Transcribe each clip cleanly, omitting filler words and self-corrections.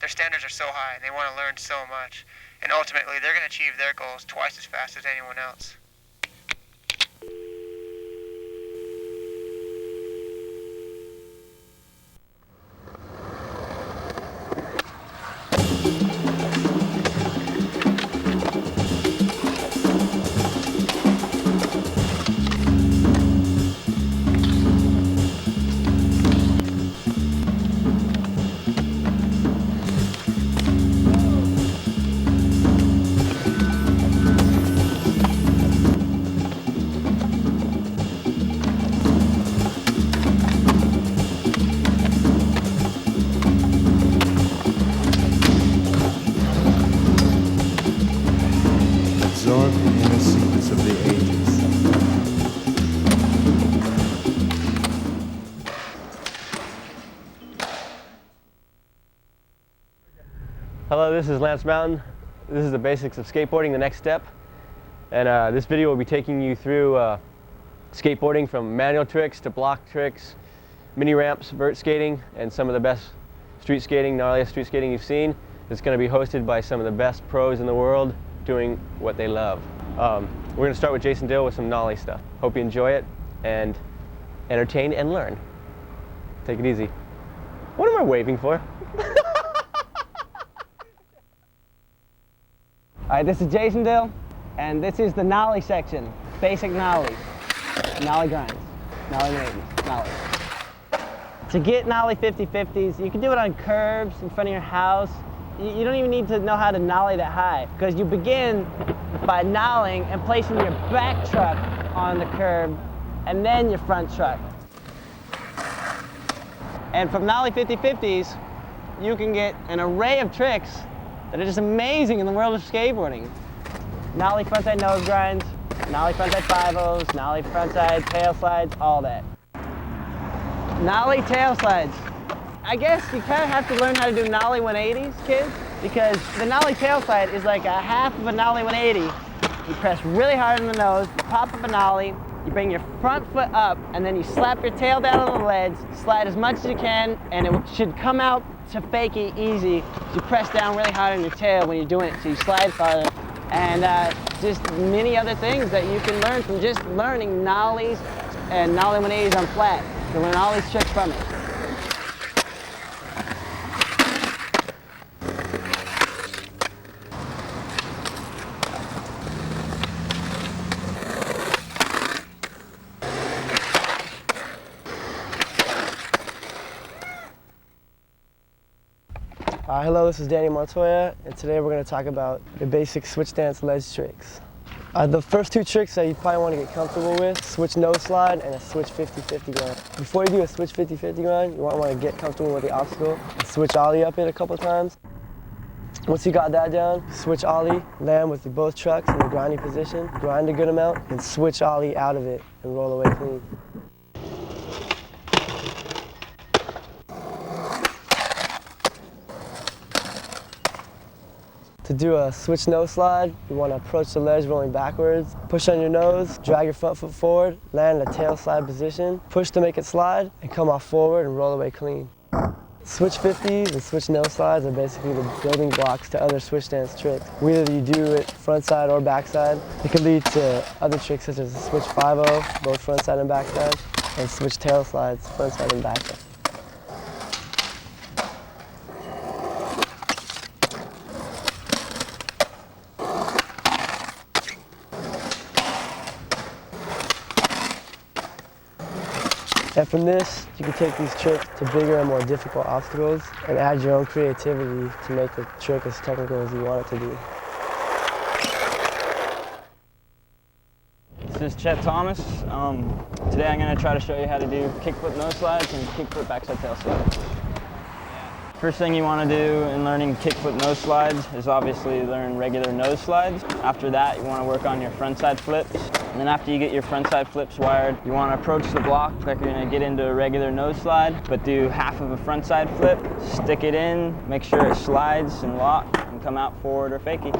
Their standards are so high, and they want to learn so much. And ultimately, they're going to achieve their goals twice as fast as anyone else. Absorbed in the sequence of the ages. Hello, this is Lance Mountain. This is the basics of skateboarding, the next step. And this video will be taking you through skateboarding from manual tricks to block tricks, mini ramps, vert skating, and some of the best street skating, gnarliest street skating you've seen. It's going to be hosted by some of the best pros in the world doing what they love. We're going to start with Jason Dill with some nollie stuff. Hope you enjoy it and entertain and learn. Take it easy. What am I waving for? Alright, this is Jason Dill, and this is the nollie section. Basic nollie. Nollie grinds. Nollie maybes. Nollie. To get nollie 50-50s, you can do it on curbs in front of your house. You don't even need to know how to nollie that high, because you begin by nollieing and placing your back truck on the curb, and then your front truck. And from nollie 50-50s, you can get an array of tricks that are just amazing in the world of skateboarding. Nollie frontside nose grinds, nollie frontside 5-0s, nollie frontside tail slides, all that. Nollie tail slides. I guess you kind of have to learn how to do nollie 180s, kids, because the nollie tail slide is like a half of a nollie 180. You press really hard on the nose, pop up a nollie, you bring your front foot up, and then you slap your tail down on the ledge, slide as much as you can, and it should come out to fakie easy. You press down really hard on your tail when you're doing it, so you slide farther. And just many other things that you can learn from just learning nollies and nollie 180s on flat. You can learn all these tricks from it. Hello, this is Danny Montoya, and today we're going to talk about the basic switch stance ledge tricks. The first two tricks that you probably want to get comfortable with, switch nose slide and a switch 50-50 grind. Before you do a switch 50-50 grind, you want to get comfortable with the obstacle and switch ollie up it a couple times. Once you got that down, switch ollie, land with both trucks in the grinding position, grind a good amount, and switch ollie out of it and roll away clean. To do a switch nose slide, you want to approach the ledge rolling backwards, push on your nose, drag your front foot forward, land in a tail slide position, push to make it slide, and come off forward and roll away clean. Switch 50s and switch nose slides are basically the building blocks to other switch stance tricks. Whether you do it front side or back side, it can lead to other tricks such as a switch 5-0, both front side and back side, and switch tail slides, front side and back side. And from this, you can take these tricks to bigger and more difficult obstacles and add your own creativity to make the trick as technical as you want it to be. This is Chet Thomas. Today I'm going to try to show you how to do kickflip nose slides and kickflip backside tail slides. First thing you want to do in learning kickflip nose slides is obviously learn regular nose slides. After that, you want to work on your frontside flips. And then after you get your frontside flips wired, you want to approach the block like you're going to get into a regular nose slide, but do half of a frontside flip, stick it in, make sure it slides and lock, and come out forward or fakie.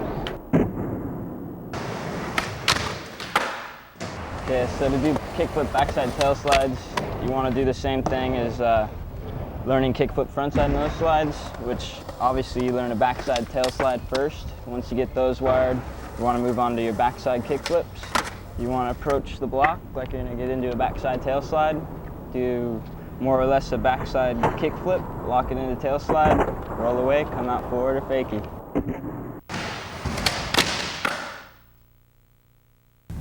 Okay, so to do kickflip backside tail slides, you want to do the same thing as learning kickflip frontside nose slides, which obviously you learn a backside tail slide first. Once you get those wired, you want to move on to your backside kickflips. You want to approach the block like you're going to get into a backside tail slide, do more or less a backside kickflip, lock it into tail slide, roll away, come out forward or fakie.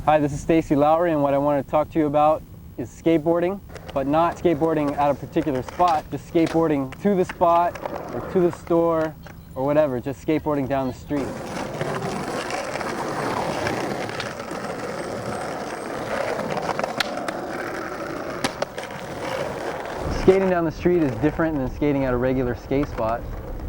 Hi, this is Stacy Lowry, and what I want to talk to you about is skateboarding, but not skateboarding at a particular spot, just skateboarding to the spot or to the store or whatever, just skateboarding down the street. Skating down the street is different than skating at a regular skate spot.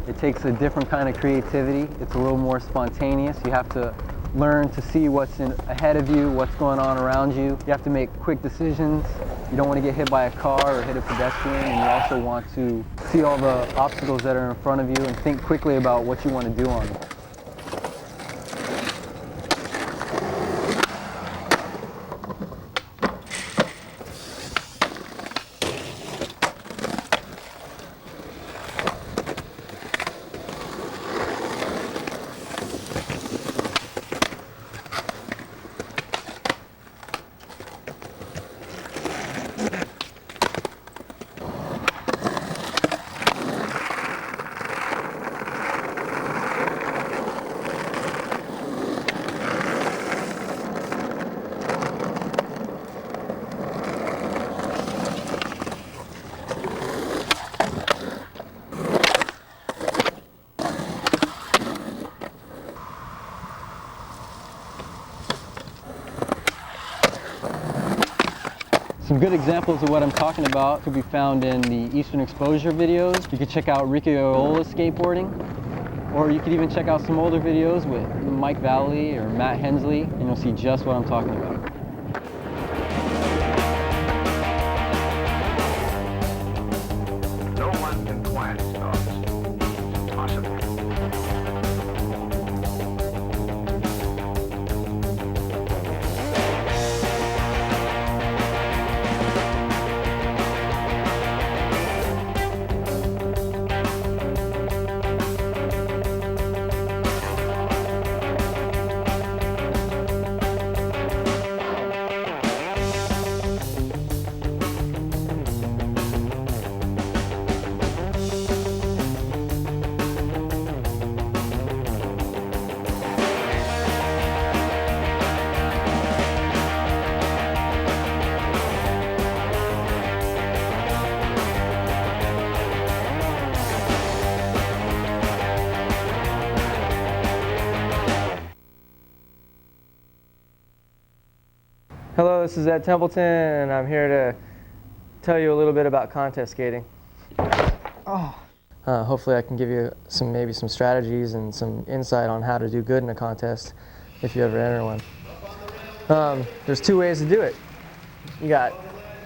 It takes a different kind of creativity. It's a little more spontaneous. You have to learn to see what's ahead of you, what's going on around you. You have to make quick decisions. You don't want to get hit by a car or hit a pedestrian, and you also want to see all the obstacles that are in front of you and think quickly about what you want to do on them. Some good examples of what I'm talking about could be found in the Eastern Exposure videos. You could check out Ricky Oyola skateboarding, or you could even check out some older videos with Mike Valley or Matt Hensley, and you'll see just what I'm talking about. No one can quiet his thoughts. Possible. Hello, this is Ed Templeton, and I'm here to tell you a little bit about contest skating. Hopefully I can give you maybe some strategies and some insight on how to do good in a contest if you ever enter one. There's two ways to do it. You got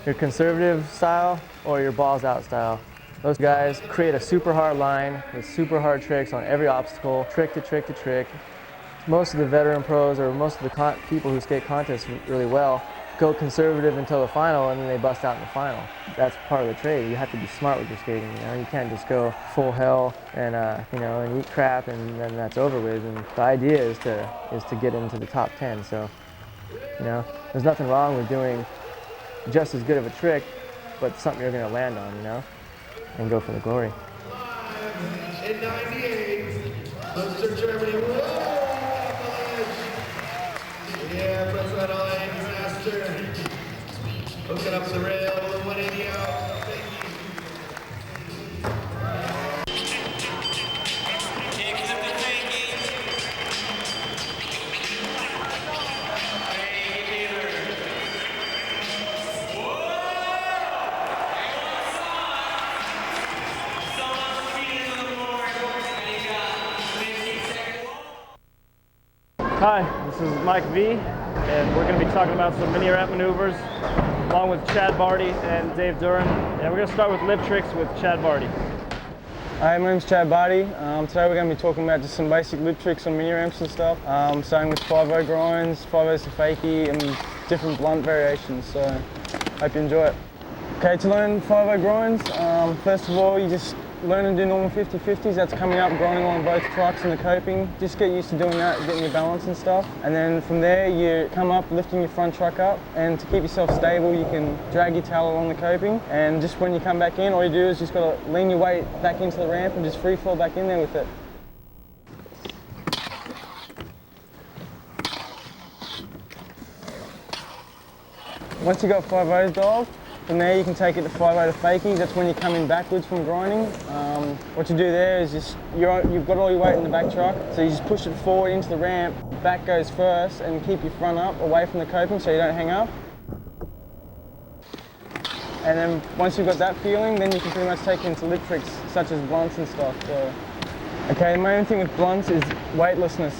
your conservative style or your balls out style. Those guys create a super hard line with super hard tricks on every obstacle, trick to trick to trick. Most of the veteran pros or most of the people who skate contests really well go conservative until the final, and then they bust out in the final. That's part of the trade. You have to be smart with your skating. You know, you can't just go full hell and and eat crap and then that's over with. And the idea is to get into the top 10. So, there's nothing wrong with doing just as good of a trick, but something you're going to land on, and go for the glory. In 98, Munster, Germany. Yeah, press that line, disaster. Hook it up the rail with a 180 out. Thank you. Hi, this is Mike V, and we're going to be talking about some mini ramp maneuvers along with Chad Barty and Dave Duran. And we're going to start with lip tricks with Chad Barty. Hi, my name's Chad Barty. Today we're going to be talking about just some basic lip tricks on mini ramps and stuff. Starting with 5-0 grinds, 5-0 fakie, and different blunt variations. So, hope you enjoy it. Okay, to learn 5-0 grinds, first of all, you just learn to do normal 50-50s. That's coming up, grinding along both trucks and the coping. Just get used to doing that, getting your balance and stuff. And then from there, you come up, lifting your front truck up. And to keep yourself stable, you can drag your tail along the coping. And just when you come back in, all you do is just got to lean your weight back into the ramp and just free fall back in there with it. Once you got 5-0s dialed, from there you can take it to 5-0 to fakies. That's when you're coming backwards from grinding. What you do there is just, you've got all your weight in the back truck, so you just push it forward into the ramp, back goes first, and keep your front up away from the coping so you don't hang up. And then once you've got that feeling, then you can pretty much take it into lip tricks such as blunts and stuff. So. Okay, the main thing with blunts is weightlessness.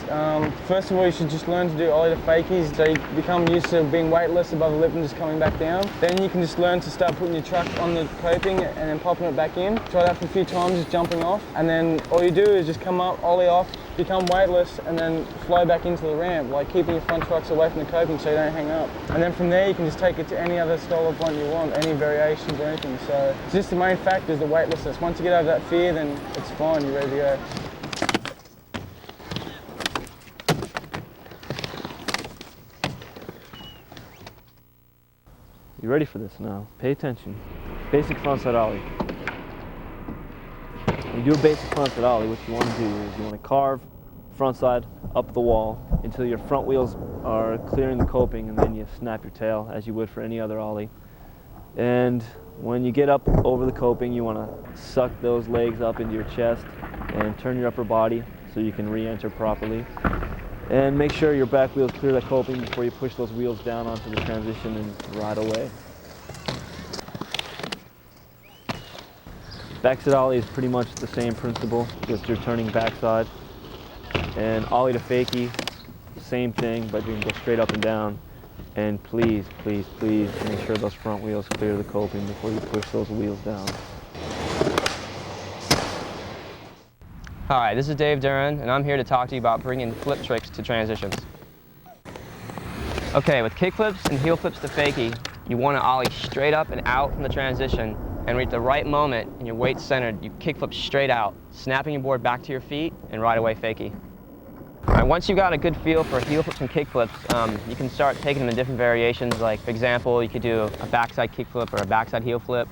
First of all, you should just learn to do ollie to fakies, so you become used to being weightless above the lip and just coming back down. Then you can just learn to start putting your truck on the coping and then popping it back in. Try that for a few times, just jumping off. And then all you do is just come up, ollie off, become weightless, and then flow back into the ramp, like keeping your front trucks away from the coping so you don't hang up. And then from there, you can just take it to any other style of blunt you want, any variations or anything. So just the main factor is the weightlessness. Once you get over that fear, then it's fine, you're ready to go. You ready for this now? Pay attention. Basic frontside ollie. When you do a basic frontside ollie, what you want to do is you want to carve frontside up the wall until your front wheels are clearing the coping, and then you snap your tail as you would for any other ollie. And when you get up over the coping, you want to suck those legs up into your chest and turn your upper body so you can re-enter properly. And make sure your back wheels clear that coping before you push those wheels down onto the transition and ride away. Backside ollie is pretty much the same principle, just you're turning backside. And ollie to fakie, same thing, but you can go straight up and down. And please, please, please make sure those front wheels clear the coping before you push those wheels down. Hi, this is Dave Duran, and I'm here to talk to you about bringing flip tricks to transitions. Okay, with kick flips and heel flips to fakie, you want to ollie straight up and out from the transition, and at the right moment, and your weight's centered, you kick flip straight out, snapping your board back to your feet, and ride away fakie. All right, once you've got a good feel for heel flips and kick flips, you can start taking them in different variations. Like, for example, you could do a backside kick flip or a backside heel flip,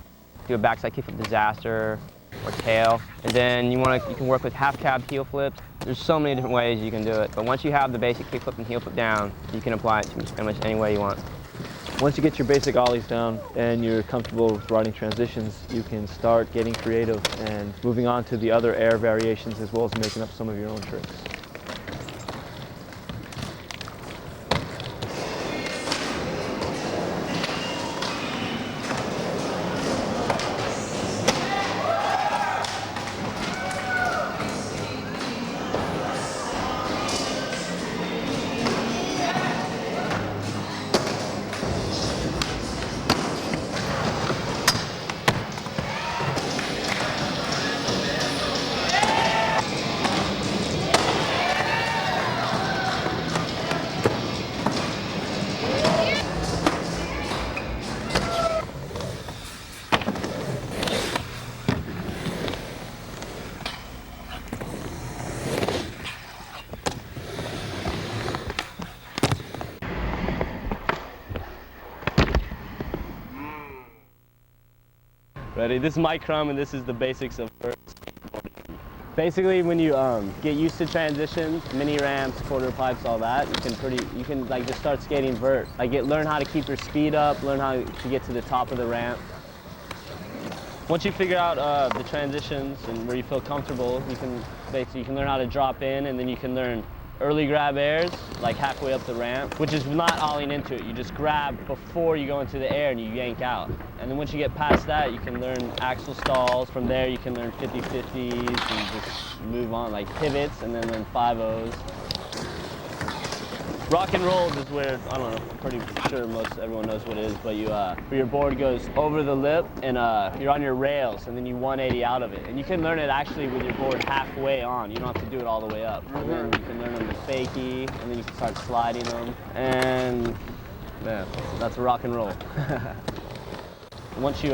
do a backside kick flip disaster, or tail, and then you can work with half cab heel flips. There's so many different ways you can do it, but once you have the basic kick flip and heel flip down, you can apply it to pretty much any way you want. Once you get your basic ollies down and you're comfortable with riding transitions, you can start getting creative and moving on to the other air variations as well as making up some of your own tricks. Ready? This is Mike Crum, and this is the basics of vert skateboarding. Basically, when you get used to transitions, mini ramps, quarter pipes, all that, you can like just start skating vert. Like learn how to keep your speed up, learn how to get to the top of the ramp. Once you figure out the transitions and where you feel comfortable, you can learn how to drop in, and then you can learn early grab airs, like halfway up the ramp, which is not ollieing into it. You just grab before you go into the air and you yank out. And then once you get past that, you can learn axle stalls. From there, you can learn 50-50s and just move on, like pivots, and then learn 5-0s. Rock and rolls is where, I don't know, I'm pretty sure everyone knows what it is, but where your board goes over the lip and you're on your rails, and then you 180 out of it. And you can learn it actually with your board halfway on. You don't have to do it all the way up. And then you can learn them with fakie, and then you can start sliding them. And yeah, that's rock and roll. Once you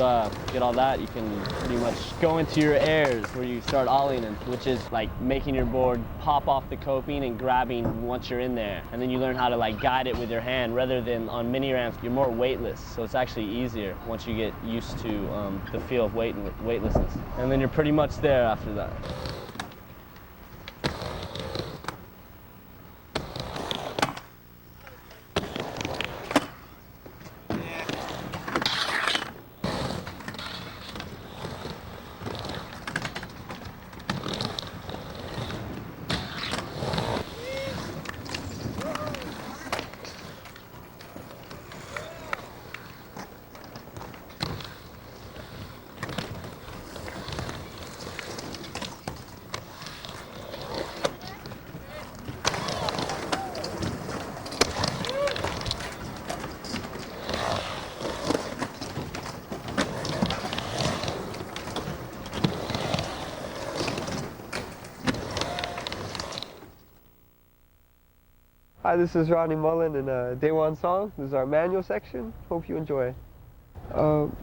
get all that, you can pretty much go into your airs where you start ollieing, which is like making your board pop off the coping and grabbing once you're in there. And then you learn how to like guide it with your hand rather than on mini ramps, you're more weightless. So it's actually easier once you get used to the feel of weightlessness. And then you're pretty much there after that. Hi, this is Rodney Mullen in Day One Song. This is our manual section. Hope you enjoy.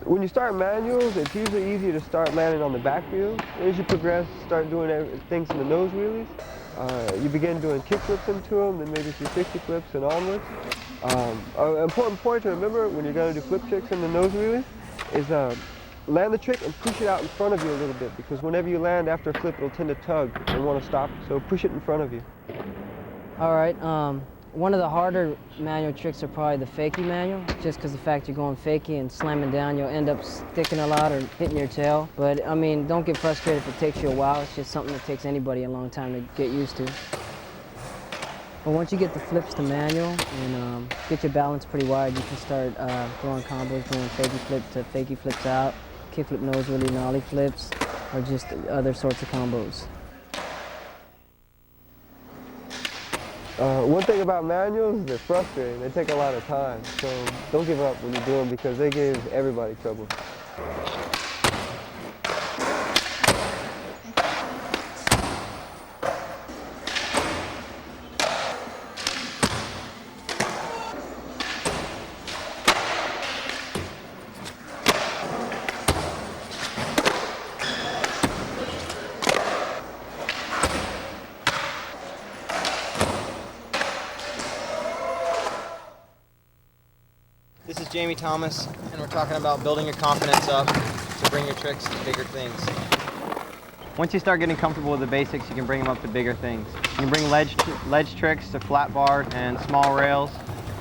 When you start manuals, it's usually easier to start landing on the back wheel. As you progress, start doing things in the nose wheelies. You begin doing kick flips into them, then maybe 360 flips and onwards. An important point to remember when you're going to do flip tricks in the nose wheelies is land the trick and push it out in front of you a little bit, because whenever you land after a flip, it'll tend to tug and want to stop. So push it in front of you. All right, one of the harder manual tricks are probably the fakie manual, just because the fact you're going fakie and slamming down, you'll end up sticking a lot or hitting your tail. But I mean, don't get frustrated if it takes you a while. It's just something that takes anybody a long time to get used to. But once you get the flips to manual and get your balance pretty wide, you can start throwing combos, doing fakie flip to fakie flips out, kick flip nose wheelie, nollie flips, or just other sorts of combos. One thing about manuals is they're frustrating. They take a lot of time, so don't give up when you do them because they give everybody trouble. This is Jamie Thomas, and we're talking about building your confidence up to bring your tricks to bigger things. Once you start getting comfortable with the basics, you can bring them up to bigger things. You can bring ledge tricks to flat bar and small rails.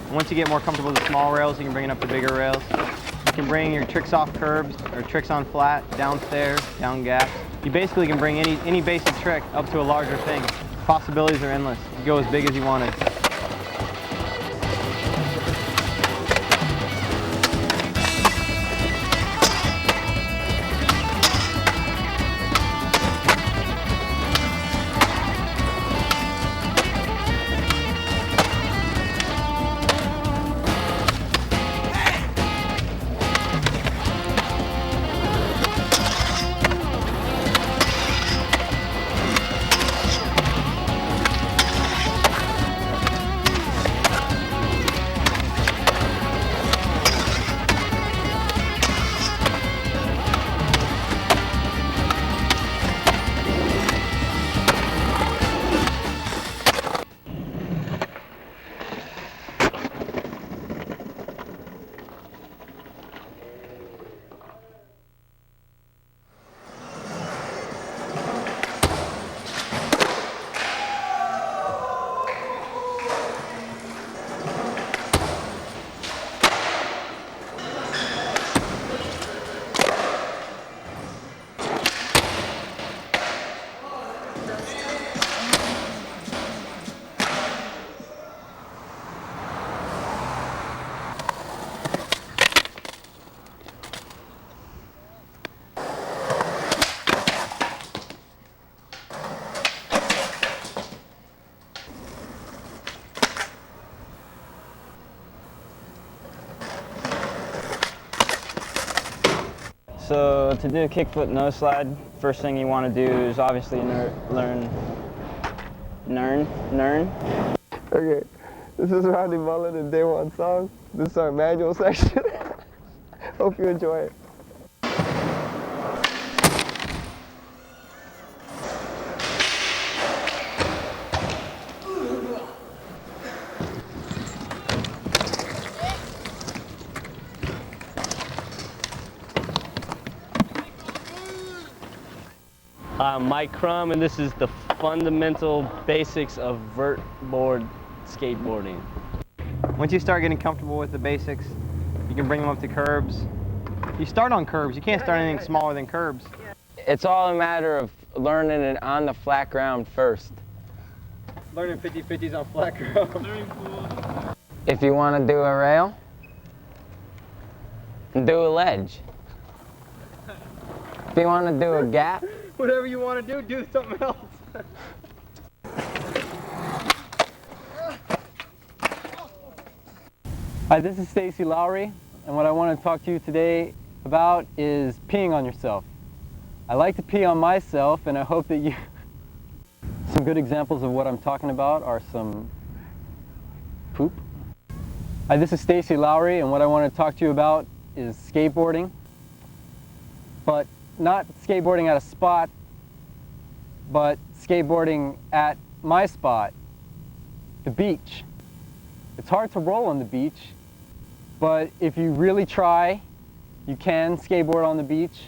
And once you get more comfortable with the small rails, you can bring it up to bigger rails. You can bring your tricks off curbs or tricks on flat, downstairs, down gaps. You basically can bring any basic trick up to a larger thing. Possibilities are endless. You go as big as you want it. So to do a kickflip nose slide, first thing you want to do is obviously learn. Okay, this is Rodney Mullen in Day One Song. This is our manual section. Hope you enjoy it. I'm Mike Crum, and this is the fundamental basics of vert board skateboarding. Once you start getting comfortable with the basics, you can bring them up to curbs. You start on curbs. You can't start anything smaller than curbs. It's all a matter of learning it on the flat ground first. Learning 50-50s on flat ground. If you want to do a rail, do a ledge. If you want to do a gap, Whatever you want to do something else. Hi, this is Stacy Lowry, and what I want to talk to you today about is peeing on yourself. I like to pee on myself, and I hope that you... Some good examples of what I'm talking about are some poop. Hi, this is Stacy Lowry, and what I want to talk to you about is skateboarding, but not skateboarding at a spot, but skateboarding at my spot, the beach. It's hard to roll on the beach, but if you really try, you can skateboard on the beach.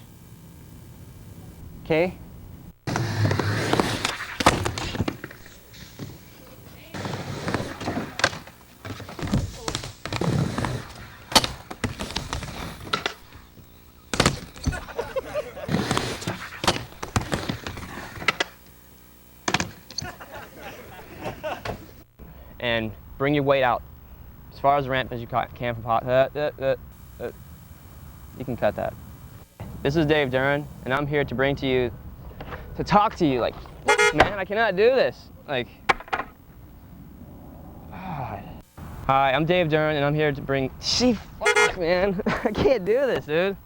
Okay? And bring your weight out as far as the ramp as you can from pot. You can cut that. This is Dave Duran, and I'm here to talk to you like, man, I cannot do this. Like, God. Hi, I'm Dave Duran, and I'm here to bring, fuck, man, I can't do this, dude.